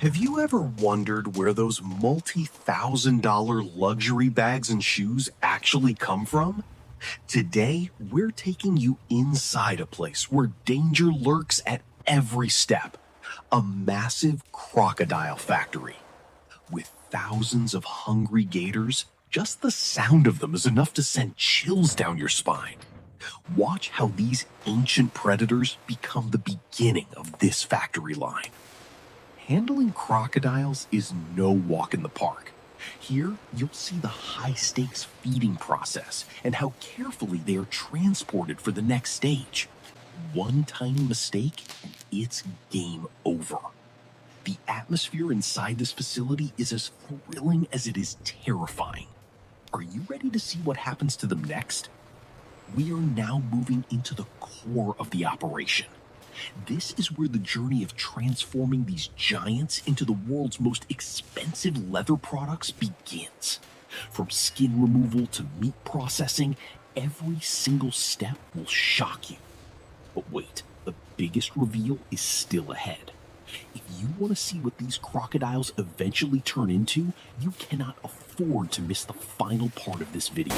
Have you ever wondered where those multi-thousand-dollar luxury bags and shoes actually come from? Today, we're taking you inside a place where danger lurks at every step. A massive crocodile factory. With thousands of hungry gators, just the sound of them is enough to send chills down your spine. Watch how these ancient predators become the beginning of this factory line. Handling crocodiles is no walk in the park. Here, you'll see the high-stakes feeding process and how carefully they are transported for the next stage. One tiny mistake, and it's game over. The atmosphere inside this facility is as thrilling as it is terrifying. Are you ready to see what happens to them next? We are now moving into the core of the operation. This is where the journey of transforming these giants into the world's most expensive leather products begins. From skin removal to meat processing, every single step will shock you. But wait, the biggest reveal is still ahead. If you want to see what these crocodiles eventually turn into, you cannot afford to miss the final part of this video.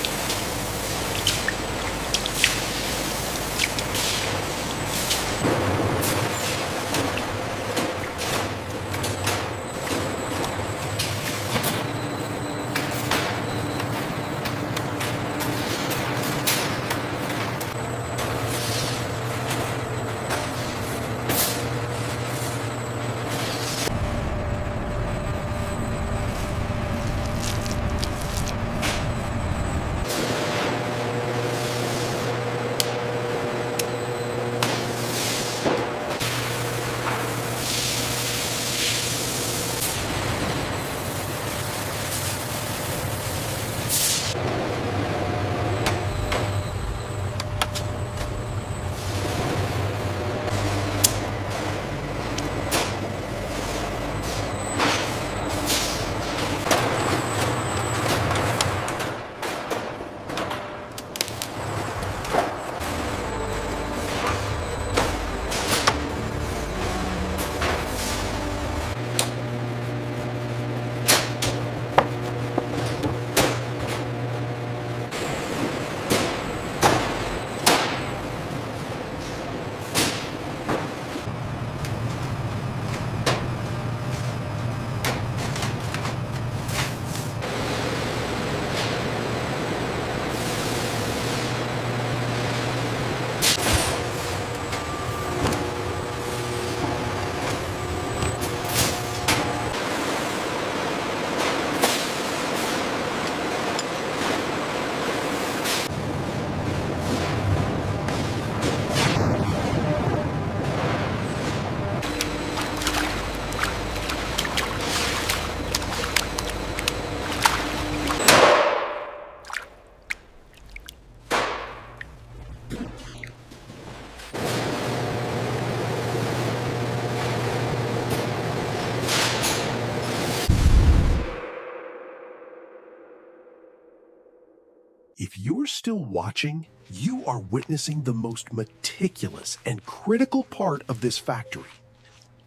If you're still watching, you are witnessing the most meticulous and critical part of this factory.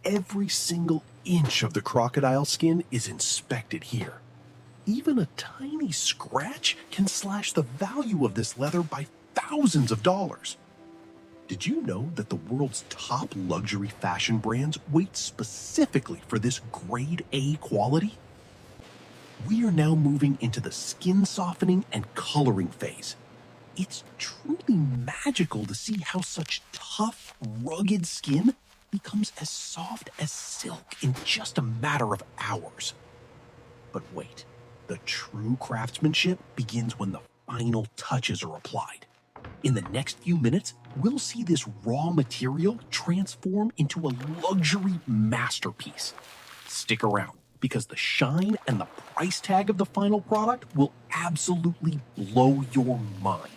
Every single inch of the crocodile skin is inspected here. Even a tiny scratch can slash the value of this leather by thousands of dollars. Did you know that the world's top luxury fashion brands wait specifically for this grade A quality? We are now moving into the skin softening and coloring phase. It's truly magical to see how such tough, rugged skin becomes as soft as silk in just a matter of hours. But wait, the true craftsmanship begins when the final touches are applied. In the next few minutes, we'll see this raw material transform into a luxury masterpiece. Stick around, because the shine and the price tag of the final product will absolutely blow your mind.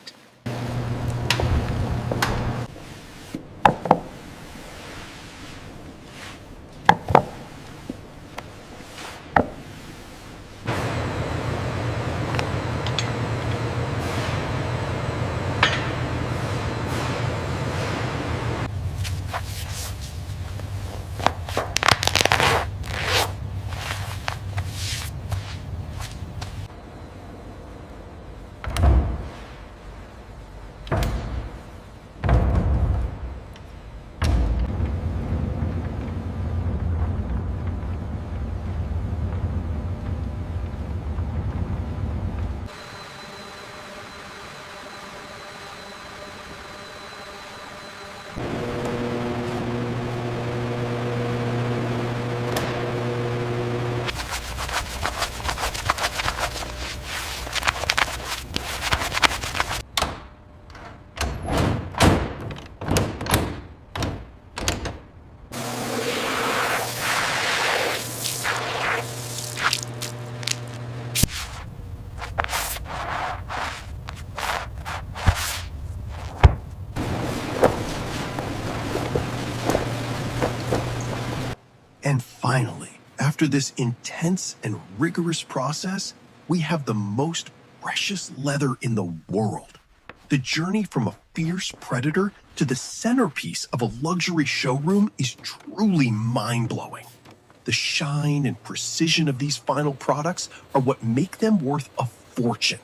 After this intense and rigorous process, we have the most precious leather in the world. The journey from a fierce predator to the centerpiece of a luxury showroom is truly mind-blowing. The shine and precision of these final products are what make them worth a fortune.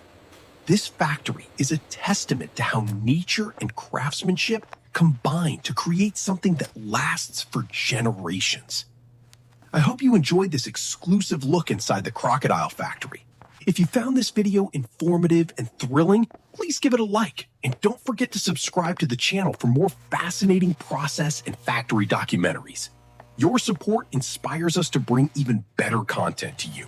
This factory is a testament to how nature and craftsmanship combine to create something that lasts for generations. I hope you enjoyed this exclusive look inside the Crocodile factory. If you found this video informative and thrilling, please give it a like, and don't forget to subscribe to the channel for more fascinating process and factory documentaries. Your support inspires us to bring even better content to you.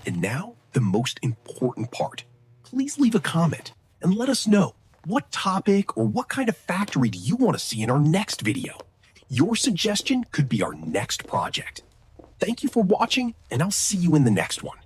And now, the most important part. Please leave a comment and let us know what topic or what kind of factory do you want to see in our next video. Your suggestion could be our next project. Thank you for watching, and I'll see you in the next one.